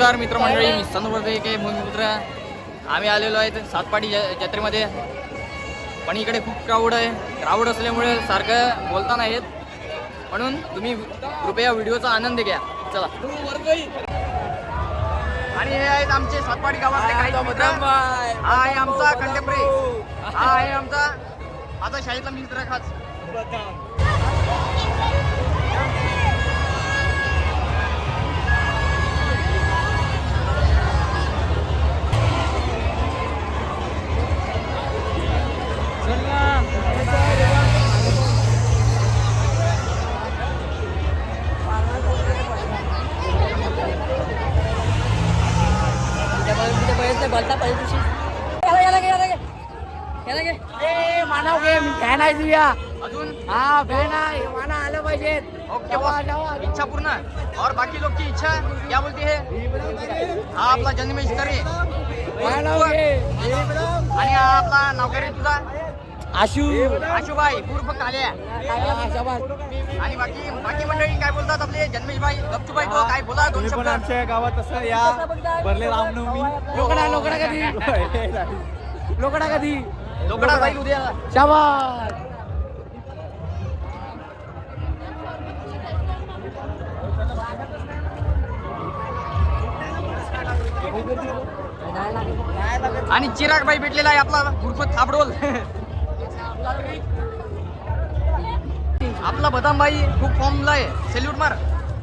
नमस्कार मित्रमंडळी, मी संदर्भ के मित्र. आम्ही आलेलो आहे सातपाडी जत्रेमध्ये. पण इकडे खूप क्राऊड असल्यामुळे सारखं बोलता नाही येत, म्हणून तुम्ही कृपया व्हिडिओचा आनंद घ्या. चला. आणि हे आहेत आमचे सातपाडी गावातले काही मित्र. हा आहे आमचा कंटेम्पररी. हा आहे आमचा आता शाळेतला मित्र खास. बोलता पाहिजे मानव घे फॅन आहे तुझ्या अजून हा फॅन आहे माना आलं पाहिजे. ओके बॉस, इच्छा पूर्ण. और बाकी लोग की इच्छा क्या बोलती है? हा आपला जन्मेश करे आणि हा आपला नौकरी तुझा आशुभाई पूर्व काल्या. आणि बाकी मंडळी काय बोलतात आपले जन्मेशभाई गपचूभाई तो काय बोला दोन शब्द. आमच्या गावात असं या भरले रामनवमी लोकडा जाईल उद्या. शाबास. आणि चिरागबाई भेटलेला आहे आपला उर्फ थाबडोल. आपला बदामबाई खूप फॉर्मला आहे. सेल्यूट मार.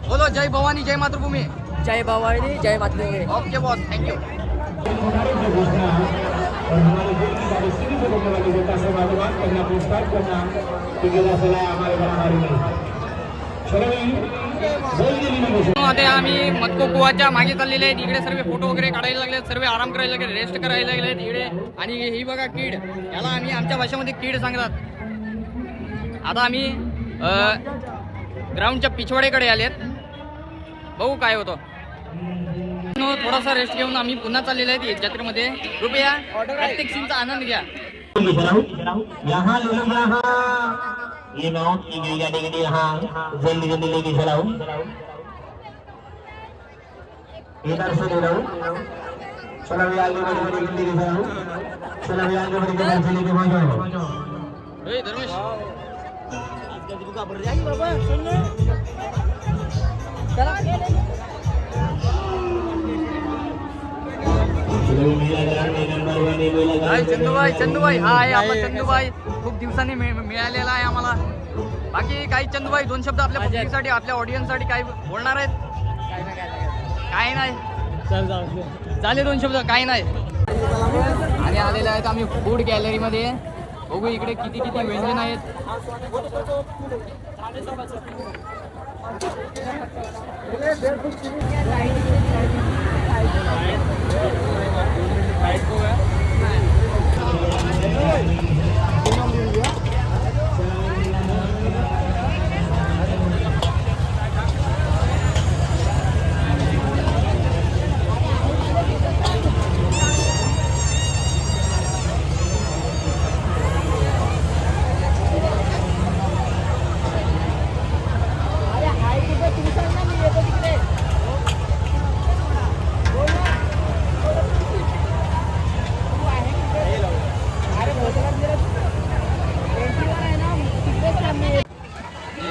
बोलो जय भवानी जय मातृभूमी. जय भवानी जय मातृभूमी. Okay boss, thank you. आता आम्ही मटको कुवाच्या मागे चाललेले आहेत. इकडे सर्व फोटो वगैरे काढायला लागले, सर्व आराम करायला लागले, रेस्ट करायला लागले इकडे. आणि ही बघा कीड, याला आम्ही आमच्या भाषेमध्ये कीड सांगतात. आता आम्ही ग्राउंडच्या पिछवाडेकडे आलेत. बघू काय होतं. थोडासा रेस्ट घेऊन आम्ही पुन्हा चाललेले आहेत जत्रेमध्ये. कृपया प्रत्येक सीनचा आनंद घ्या. ये मौत की गई गाड़ी के यहाँ जल्दी जल्दी लेके चलाओ. इधर से ले लो. चलो भी आगे बढ़े बढ़े जल्दी लेके चलाओ. चलो भी आगे बढ़े इधर से लेके पहुंचो. ए धर्मेश, बाबा सुन ले. चला चंदूबाई हा आहे आपला चंदूबाई. खूप दिवसांनी मिळालेला आहे आम्हाला. बाकी काही चंदूबाई दोन शब्द आपल्या पब्लिकसाठी आपल्या ऑडियन्ससाठी काय बोलणार आहेत? काय नाही झाले दोन शब्द काही नाही. आणि आलेले आहेत आम्ही फूड गॅलरीमध्ये. बघू इकडे किती व्यंजन आहेत.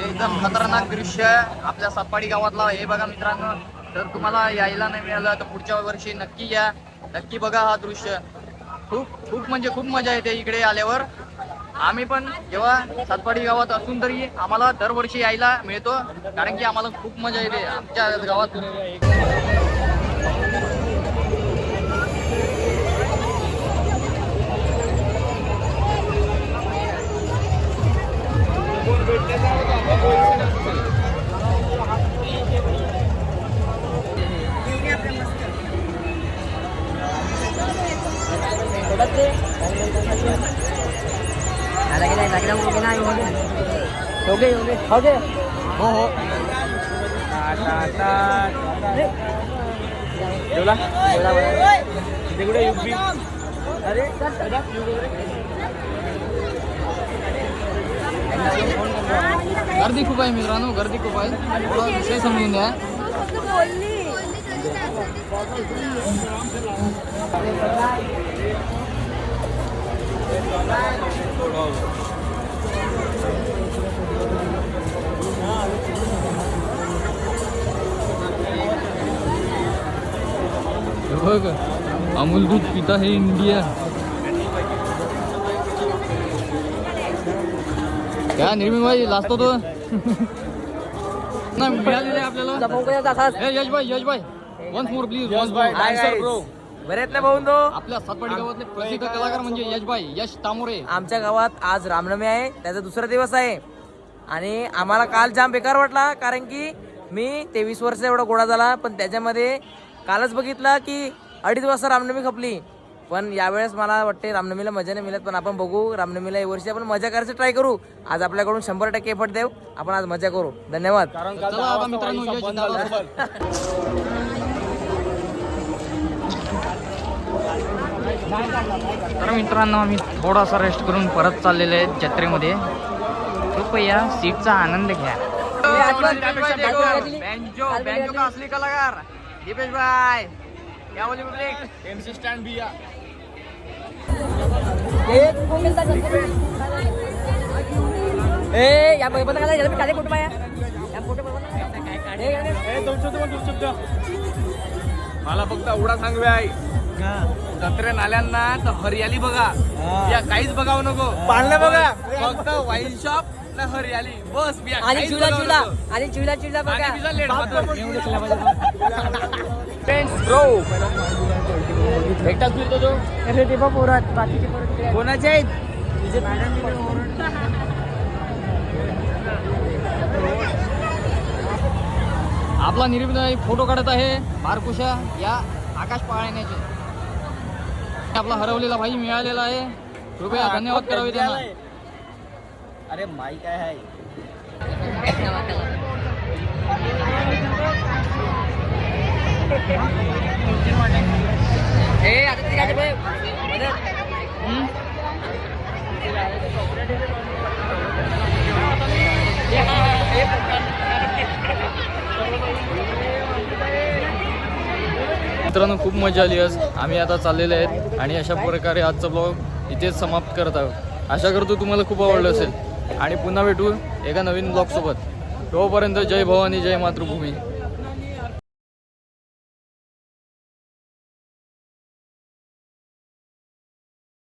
एकदम खतरनाक दृश्य आपल्या सातपाडी गावातला हे बघा मित्रांनो. जर तुम्हाला यायला नाही मिळालं तर पुढच्या वर्षी नक्की या, नक्की बघा हा दृश्य. खूप म्हणजे खूप मजा येते इकडे आल्यावर. आम्ही पण जेव्हा सातपाडी गावात असून तरी आम्हाला दरवर्षी यायला मिळतो, कारण की आम्हाला खूप मजा येते आमच्या गावात. हो गर्दी खूप आहे मित्रांनो, गर्दी खूप आहे. थोडा विषय समजून घ्या. बघ अमूल दूध पिता है इंडिया. क्या निर्मित भाई लाजतो तो नाही मिळालेले आपल्याला. यश भाई वन्स मोर प्लीज. बरेच ना भाऊ तो आपल्या सातपाडी गावातले प्रसिद्ध कलाकार म्हणजे यश तामोरे. आमच्या गावात आज रामनवमी आहे, त्याचा दुसरा दिवस आहे आणि आम्हाला काल जाम बेकार वाटला, कारण की मी 23 वर्ष एवढा गोळा झाला, पण त्याच्यामध्ये कालच बघितलं की 2.5 वाजता रामनवमी खपली. पण यावेळेस मला वाटते रामनवमीला मजा नाही मिळत, पण आपण बघू रामनवमीला या वर्षी आपण मजा करायचं ट्राय करू. आज आपल्याकडून 100% एफर्ट देऊ, आपण आज मजा करू. धन्यवाद. चला आता मित्रांनो यश दादासोबत. तर मित्रांनो आम्ही थोडासा रेस्ट करून परत चाललेले आहेत जत्रेमध्ये. कृपया सीटचा आनंद घ्या. बँजो का असली कलाकार दीपेश भाई. क्या बोली पब्लिक. एमसी स्टँड बिया. या कुटुंब आहे मला फक्त एवढा सांगवे आहे, जत्रे नाल्यांना तर हरियाली बघा, या काहीच बघावं नको. पाळणं बघा, फक्त वाईन शॉप ना हरियाली बस. आणि चिवला बघा. एकटाच फिरतो तो. कोणाचे आहेत आपला निर्मित फोटो काढत आहे बारकुशा या आकाश पाळण्याचे. आपला हरवलेला भाई मिळालेला आहे. कृपया धन्यवाद करावे त्यांना. अरे माई काय आहे. मित्रांनो खूप मजा आली आज. आम्ही आता चाललेले आहेत आणि अशा प्रकारे आजचा ब्लॉग इथेच समाप्त करत आहोत. आशा करतो तुम्हाला खूप आवडलं असेल आणि पुन्हा भेटू एका नवीन ब्लॉग सोबत. तोपर्यंत जय भवानी जय मातृभूमी.